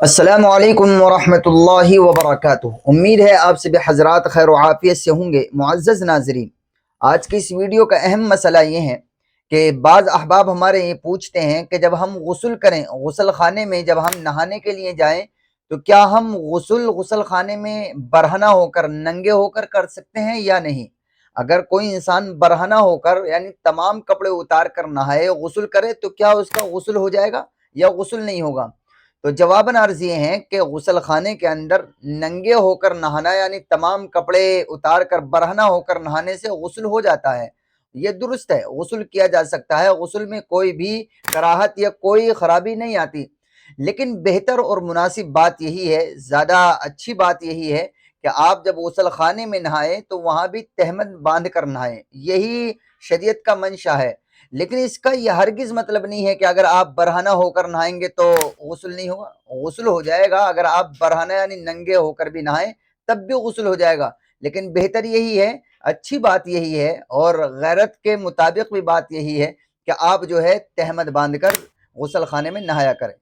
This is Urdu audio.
السلام علیکم ورحمۃ اللہ وبرکاتہ۔ امید ہے آپ سب حضرات خیر و عافیت سے ہوں گے۔ معزز ناظرین، آج کی اس ویڈیو کا اہم مسئلہ یہ ہے کہ بعض احباب ہمارے یہ پوچھتے ہیں کہ جب ہم غسل کریں، غسل خانے میں جب ہم نہانے کے لیے جائیں تو کیا ہم غسل خانے میں برہنہ ہو کر، ننگے ہو کر کر سکتے ہیں یا نہیں؟ اگر کوئی انسان برہنہ ہو کر یعنی تمام کپڑے اتار کر نہائے، غسل کرے، تو کیا اس کا غسل ہو جائے گا یا غسل نہیں ہوگا؟ تو جواباً عرض یہ ہیں کہ غسل خانے کے اندر ننگے ہو کر نہانا یعنی تمام کپڑے اتار کر برہنہ ہو کر نہانے سے غسل ہو جاتا ہے، یہ درست ہے، غسل کیا جا سکتا ہے، غسل میں کوئی بھی کراہت یا کوئی خرابی نہیں آتی۔ لیکن بہتر اور مناسب بات یہی ہے، زیادہ اچھی بات یہی ہے کہ آپ جب غسل خانے میں نہائیں تو وہاں بھی تہمت باندھ کر نہائیں، یہی شریعت کا منشا ہے۔ لیکن اس کا یہ ہرگز مطلب نہیں ہے کہ اگر آپ برہنہ ہو کر نہائیں گے تو غسل نہیں ہوگا، غسل ہو جائے گا۔ اگر آپ برہنہ یعنی ننگے ہو کر بھی نہائیں تب بھی غسل ہو جائے گا، لیکن بہتر یہی ہے، اچھی بات یہی ہے اور غیرت کے مطابق بھی بات یہی ہے کہ آپ جو ہے تہمت باندھ کر غسل خانے میں نہایا کریں۔